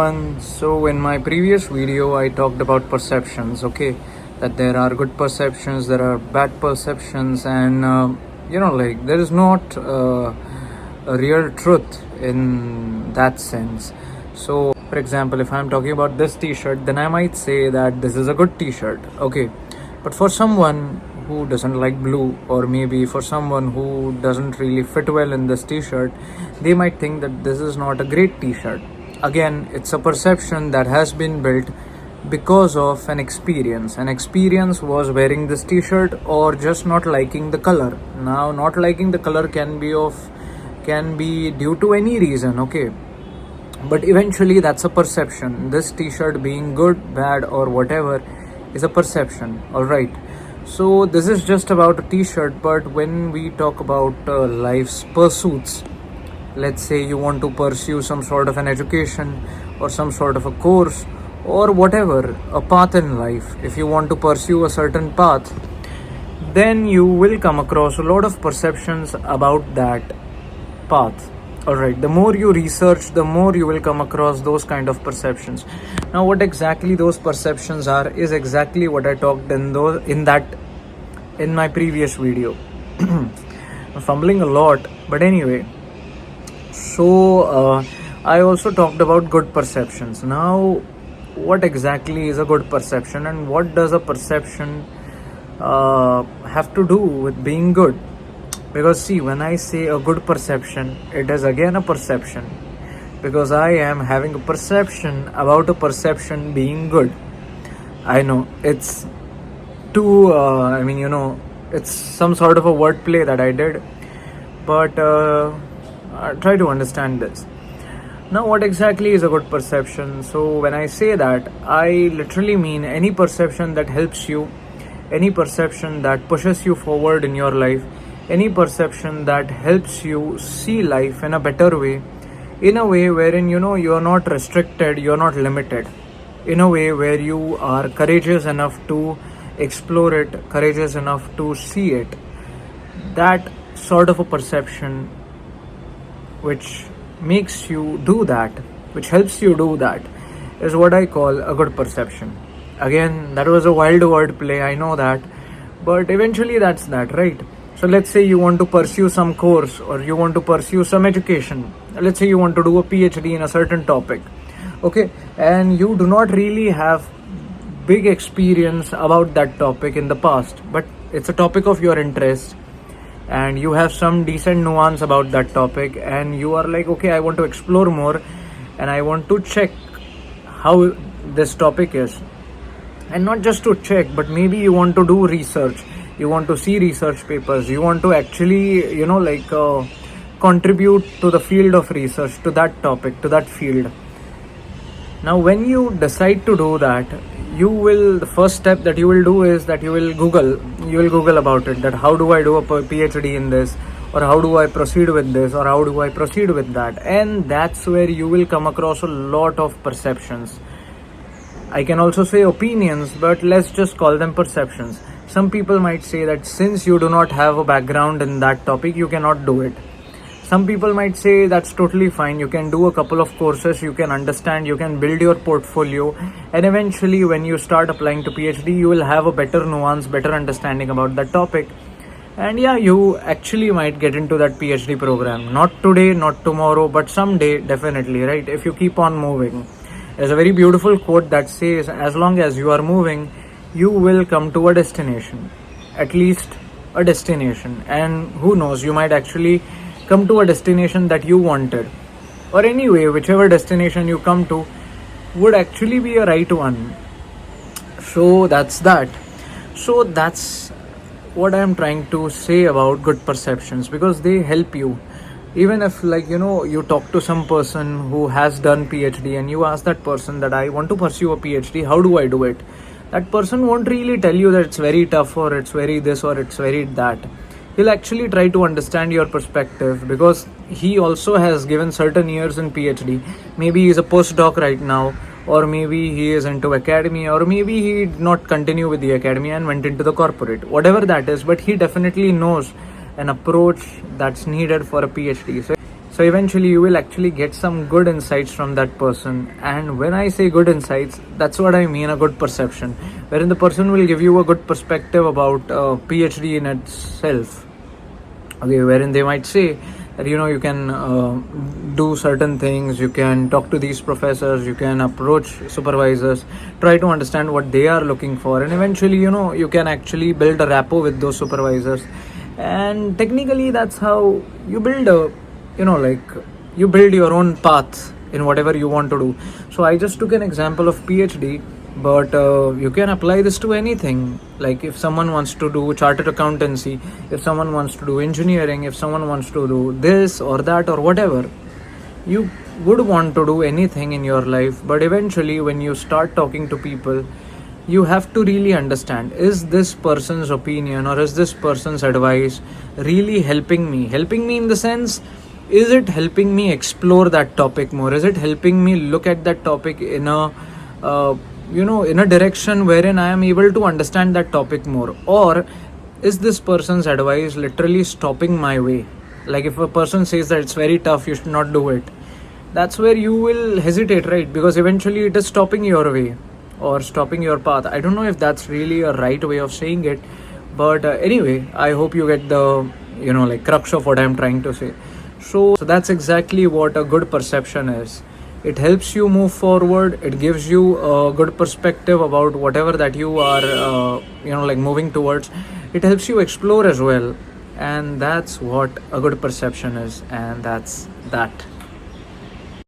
So in my previous video I talked about perceptions, okay, that there are good perceptions, there are bad perceptions, and like there is not a real truth in that sense. So for example, if I'm talking about this t-shirt, then I might say that this is a good t-shirt, okay, but for someone who doesn't like blue, or maybe for someone who doesn't really fit well in this t-shirt, they might think that this is not a great t-shirt. Again, it's a perception that has been built because of an experience. An experience was wearing this t-shirt or just not liking the color. Now, not liking the color can be due to any reason, okay, but eventually that's a perception. This t-shirt being good, bad, or whatever is a perception. All right, so this is just about a t-shirt, but when we talk about life's pursuits, let's say you want to pursue some sort of an education or some sort of a course or whatever, a path in life, if you want to pursue a certain path, then you will come across a lot of perceptions about that path. All right, the more you research, the more you will come across those kind of perceptions. Now what exactly those perceptions are is exactly what I talked in my previous video. I'm fumbling a lot, but anyway. So I also talked about good perceptions. Now what exactly is a good perception, and what does a perception have to do with being good? Because see, when I say a good perception, it is again a perception, because I am having a perception about a perception being good. I know it's too it's some sort of a wordplay that I did, but try to understand this. Now what exactly is a good perception? So when I say that, I literally mean any perception that helps you, any perception that pushes you forward in your life, any perception that helps you see life in a better way, in a way wherein you are not restricted, you are not limited, in a way where you are courageous enough to explore it, courageous enough to see it. That sort of a perception which makes you do that, which helps you do that, is what I call a good perception. Again, that was a wild word play, I know that, but eventually that's that, right? So let's say you want to pursue some course, or you want to pursue some education. Let's say you want to do a PhD in a certain topic, okay, and you do not really have big experience about that topic in the past, but it's a topic of your interest, and you have some decent nuance about that topic, and you are like, okay, I want to explore more, and I want to check how this topic is. And not just to check, but maybe you want to do research, you want to see research papers, you want to actually contribute to the field of research, to that topic, to that field. Now when you decide to do that, the first step that you will do is that you will google about it, that how do I do a PhD in this, or how do I proceed with this, or how do I proceed with that. And that's where you will come across a lot of perceptions. I can also say opinions, but let's just call them perceptions. Some people might say that since you do not have a background in that topic, you cannot do it. Some people might say that's totally fine, you can do a couple of courses, you can understand, you can build your portfolio, and eventually when you start applying to PhD, you will have a better nuance, better understanding about that topic. And yeah, you actually might get into that PhD program. Not today, not tomorrow, but someday, definitely, right? If you keep on moving. There's a very beautiful quote that says, as long as you are moving, you will come to a destination. At least a destination. And who knows, you might actually come to a destination that you wanted, or anyway, whichever destination you come to would actually be a right one. So that's that. So that's what I'm trying to say about good perceptions, because they help you. Even if you talk to some person who has done PhD, and you ask that person that I want to pursue a PhD, how do I do it? That person won't really tell you that it's very tough, or it's very this, or it's very that. He'll actually try to understand your perspective, because he also has given certain years in PhD. Maybe he's a postdoc right now, or maybe he is into academy, or maybe he did not continue with the academy and went into the corporate, whatever that is, but he definitely knows an approach that's needed for a PhD. So So eventually you will actually get some good insights from that person. And when I say good insights, that's what I mean, a good perception, wherein the person will give you a good perspective about PhD in itself. Okay, wherein they might say that you can do certain things, you can talk to these professors, you can approach supervisors, try to understand what they are looking for, and eventually you can actually build a rapport with those supervisors. And technically that's how you build a like you build your own path in whatever you want to do. So I just took an example of PhD, but you can apply this to anything. Like if someone wants to do chartered accountancy, if someone wants to do engineering, if someone wants to do this or that or whatever, you would want to do anything in your life. But eventually when you start talking to people, you have to really understand, is this person's opinion or is this person's advice really helping me in the sense, is it helping me explore that topic more, is it helping me look at that topic in a in a direction wherein I am able to understand that topic more, or is this person's advice literally stopping my way? Like if a person says that it's very tough, you should not do it, that's where you will hesitate, right? Because eventually it is stopping your way or stopping your path. I don't know if that's really a right way of saying it, but anyway, I hope you get the like crux of what I'm trying to say. So that's exactly what a good perception is. It helps you move forward, it gives you a good perspective about whatever that you are like moving towards. It helps you explore as well, and that's what a good perception is, and that's that.